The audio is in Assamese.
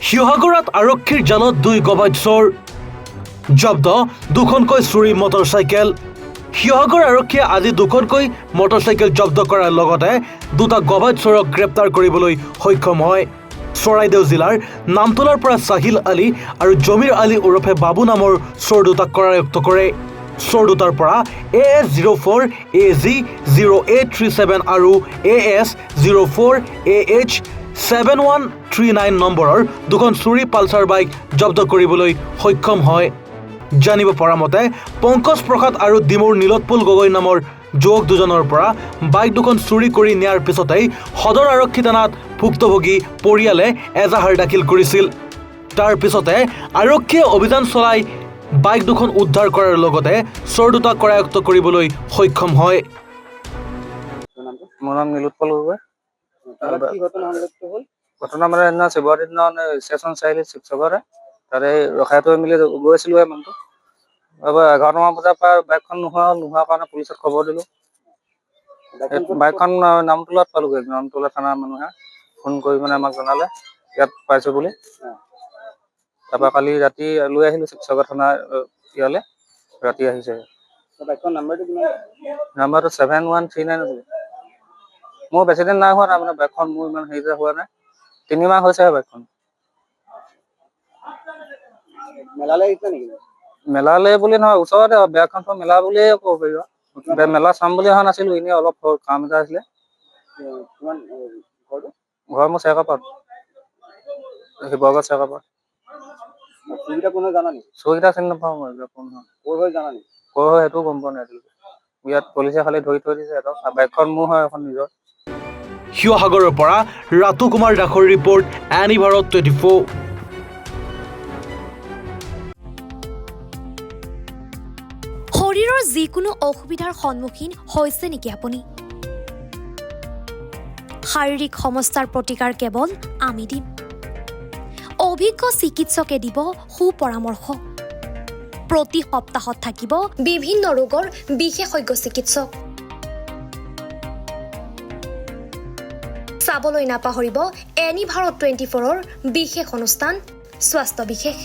শিৱসাগৰত আৰক্ষীৰ জালত 2 গবাইত চোৰ জব্দ 2খনকৈ চুৰি মটৰচাইকেল শিৱসাগৰ আৰক্ষীয়ে আজি 2খনকৈ মটৰচাইকেল জব্দ কৰাৰ লগতে 2টা গবাইত চোৰক গ্ৰেপ্তাৰ কৰিবলৈ সক্ষম হয় চৰাইদেউ জিলাৰ নামতলাৰ পৰা সাহিল আলী আৰু জমিৰ আলী ওৰফে বাবু নামৰ চোৰ 2টাক কৰায়ত্ব কৰে চোৰ 2টাৰ পৰা AS04 AG 0837 আৰু AS04 AH 7139 নম্বৰৰ 2খন চুৰি পালচাৰ বাইক জব্দ কৰিবলৈ সক্ষম হয় জানিব পৰা মতে পংকজ প্ৰসাদ আৰু ডিমুৰ নীলোৎপল গগৈ নামৰ যুৱক দুজনৰ পৰা বাইক 2খন চুৰি কৰি নিয়াৰ পিছতেই সদৰ আৰক্ষী থানাত ভুক্তভোগী পৰিয়ালে এজাহাৰ দাখিল কৰিছিল তাৰ পিছতে আৰক্ষীয়ে অভিযান চলাই বাইক 2খন উদ্ধাৰ কৰাৰ লগতে চোৰ 2টা কৰায়ত্ব কৰিবলৈ সক্ষম হয় মোৰ নাম নীলোৎপল গগৈ ঘটনা মানে সেইদিনা শিৱৰাত্ৰিৰ দিনা ষ্টেচন চাৰিআলি শিৱসাগৰে তাতে ৰখাই থৈ মেলি গৈছিলোঁ মানুহটো 11মান বজাৰ পৰা বাইকখন নোহোৱাৰ কাৰণে পুলিচত খবৰ দিলোঁ বাইকখন নামতলাত পালোগৈ নামতলা থানাৰ মানুহে ফোন কৰি মানে আমাক জনালে ইয়াত পাইছোঁ বুলি তাৰপৰা কালি ৰাতি লৈ আহিলোঁ শিৱসাগৰ থানা ইয়ালৈ ৰাতি আহিছে নাম্বাৰটো 7139 আছিলে মোৰ বেছিদিন নাই হোৱা তাৰমানে বাইকখন মোৰ ইমান হেৰিতে হোৱা নাই 3 মাহ হৈছে বাইকখন মেলালে বুলি নহয় ওচৰতে বেয়াখন মেলা বুলিয়ে ক'ব পাৰিব মেলা চাম বুলি অহা নাছিলোঁ এনেই অলপ কাম এটা আছিলে ঘৰ মোৰ চেকাপাত শিৱসাগৰ চেকাপাত চুৰকেইটা চিনি নাপাওঁ মই কৰ হয় সেইটোও গম পোৱা নাই ইয়াত পুলিচে খালি ধৰি থৈ দিছে বাইকখন মোৰ হয় এখন নিজৰ শিৱসাগৰৰ পৰা ৰাতু কুমাৰ দাসৰ ৰিপৰ্ট এনি ভাৰত 24 শৰীৰৰ যিকোনো অসুবিধাৰ সন্মুখীন হৈছে নেকি আপুনি শাৰীৰিক সমস্যাৰ প্ৰতিকাৰ কেৱল আমি দিম অভিজ্ঞ চিকিৎসকে দিব সুপৰামৰ্শ প্ৰতি সপ্তাহত থাকিব বিভিন্ন ৰোগৰ বিশেষজ্ঞ চিকিৎসক চাবলৈ নাপাহৰিব এনি ভাৰত 24ৰ বিশেষ অনুষ্ঠান স্বাস্থ্য বিশেষ